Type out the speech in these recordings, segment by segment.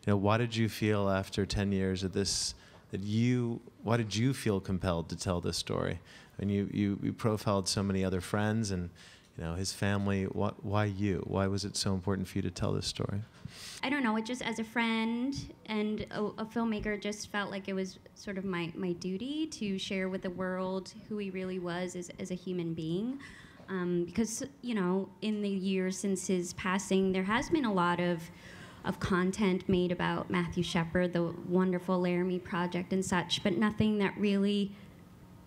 why did you feel after 10 years of this, why did you feel compelled to tell this story? I mean, you profiled so many other friends and, his family. Why you? Why was it so important for you to tell this story? I don't know, it just, as a friend and a filmmaker, just felt like it was sort of my duty to share with the world who he really was as a human being. Because, in the years since his passing, there has been a lot of content made about Matthew Shepard, the wonderful Laramie Project and such, but nothing that really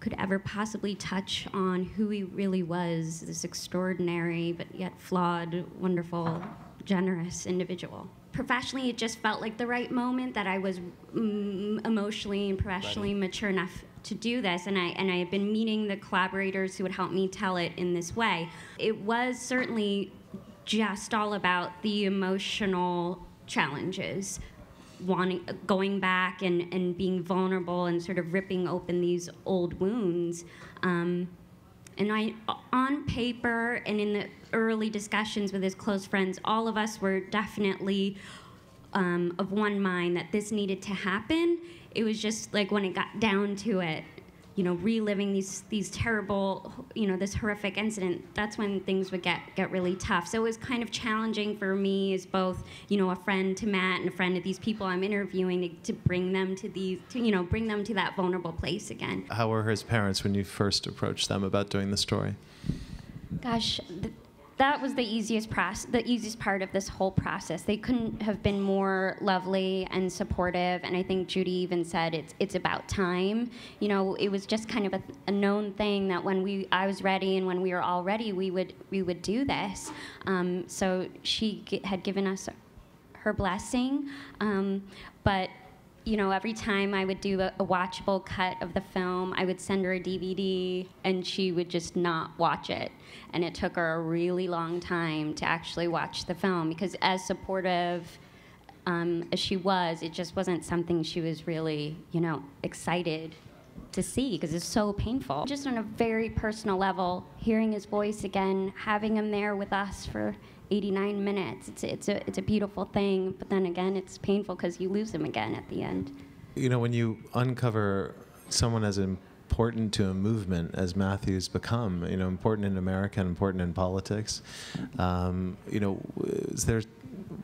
could ever possibly touch on who he really was, this extraordinary but yet flawed, wonderful, generous individual. Professionally, it just felt like the right moment that I was emotionally and professionally mature enough to do this, and I had been meeting the collaborators who would help me tell it in this way. It was certainly just all about the emotional challenges, going back and being vulnerable and sort of ripping open these old wounds. And I, on paper and in the early discussions with his close friends, all of us were definitely of one mind that this needed to happen. It was just like when it got down to it, reliving these terrible, this horrific incident, that's when things would get really tough. So it was kind of challenging for me as both, a friend to Matt and a friend of these people I'm interviewing to bring them to bring them to that vulnerable place again. How were his parents when you first approached them about doing the story? Gosh, that was the easiest part of this whole process. They couldn't have been more lovely and supportive, and I think Judy even said it's about time. It was just kind of a known thing that when I was ready and when we were all ready, we would do this. So she had given us her blessing, but every time I would do a watchable cut of the film, I would send her a DVD, and she would just not watch it. And it took her a really long time to actually watch the film, because as supportive as she was, it just wasn't something she was really, excited to see, because it's so painful. Just on a very personal level, hearing his voice again, having him there with us for 89 minutes. It's a beautiful thing, but then again, it's painful because you lose him again at the end. When you uncover someone as important to a movement as Matthew's become, important in America and important in politics,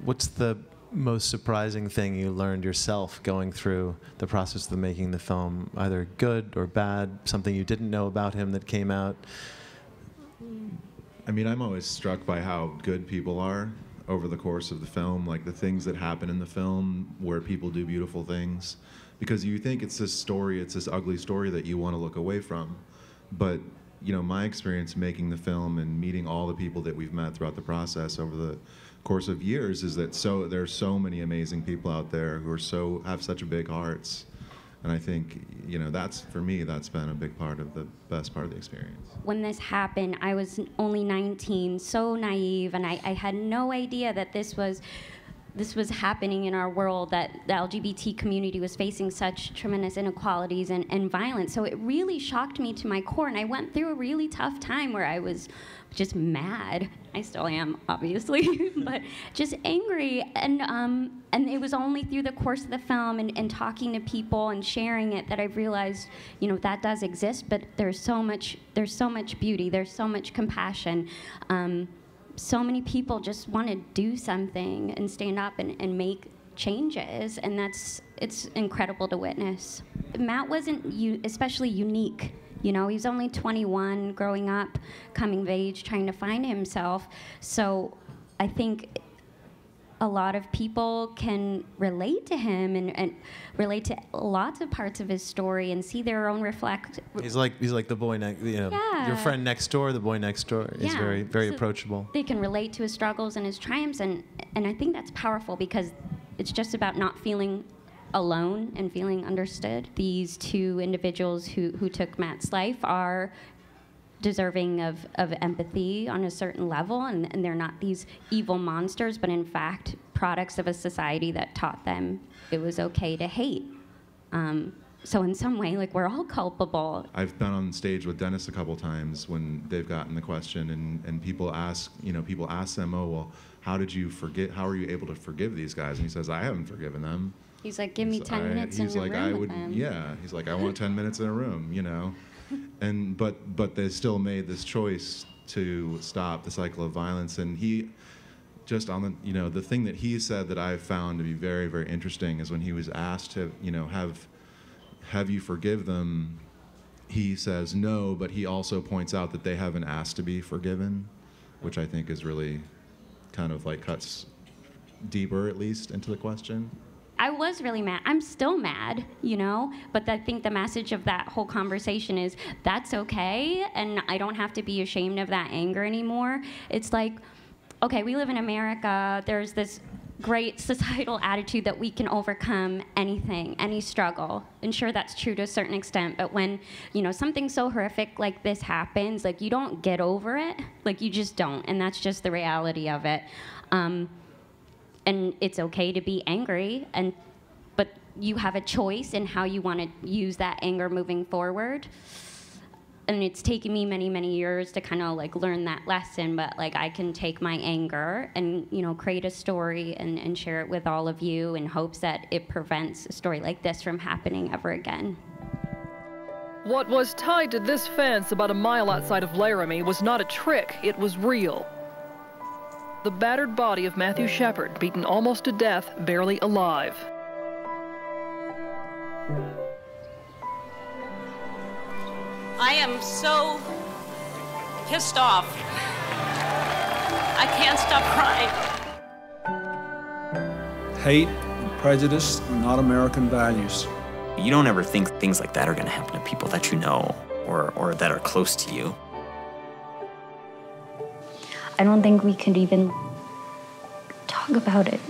what's the most surprising thing you learned yourself going through the process of making the film, either good or bad, something you didn't know about him that came out? I mean, I'm always struck by how good people are over the course of the film, like the things that happen in the film where people do beautiful things. Because you think it's this story, it's this ugly story that you want to look away from. But, my experience making the film and meeting all the people that we've met throughout the process over the course of years is that there's so many amazing people out there who have such big hearts. And I think, for me, that's been a big part of the best part of the experience. When this happened, I was only 19, so naive, and I had no idea that this was happening in our world, that the LGBT community was facing such tremendous inequalities and violence. So it really shocked me to my core, and I went through a really tough time where I was just mad. I still am, obviously, but just angry. And it was only through the course of the film and talking to people and sharing it that I realized, that does exist, but there's so much beauty, there's so much compassion. So many people just want to do something and stand up and make changes, and it's incredible to witness. Matt wasn't especially unique. He was only 21, growing up, coming of age, trying to find himself. So I think a lot of people can relate to him and relate to lots of parts of his story and see their own reflect. He's like the boy next, Yeah. Your friend next door, the boy next door. He's Yeah. very, very So approachable. They can relate to his struggles and his triumphs, and I think that's powerful because it's just about not feeling alone and feeling understood. These two individuals who took Matt's life are deserving of empathy on a certain level, and they're not these evil monsters, but in fact products of a society that taught them it was okay to hate. So in some way, like, we're all culpable. I've been on stage with Dennis a couple times when they've gotten the question, and people ask, people ask them, oh, well, how are you able to forgive these guys? And he says, I haven't forgiven them. He's like, give me 10 minutes in a room with them. Yeah, he's like, I want 10 minutes in a room, And but they still made this choice to stop the cycle of violence. And he, just on the, the thing that he said that I've found to be very, very interesting is when he was asked to, have you forgive them, he says no, but he also points out that they haven't asked to be forgiven, which I think is really kind of like cuts deeper, at least, into the question. I was really mad. I'm still mad, but I think the message of that whole conversation is that's okay, and I don't have to be ashamed of that anger anymore. It's like, okay, we live in America. There's this great societal attitude that we can overcome anything, any struggle. And sure, that's true to a certain extent, but when, something so horrific like this happens, like, you don't get over it. Like, you just don't, and that's just the reality of it. And it's okay to be angry, but you have a choice in how you want to use that anger moving forward. And it's taken me many, many years to kind of like learn that lesson, but like I can take my anger and, create a story and share it with all of you in hopes that it prevents a story like this from happening ever again. What was tied to this fence about a mile outside of Laramie was not a trick, it was real. The battered body of Matthew Shepard, beaten almost to death, barely alive. I am so pissed off. I can't stop crying. Hate and prejudice are not American values. You don't ever think things like that are going to happen to people that you know or that are close to you. I don't think we could even talk about it.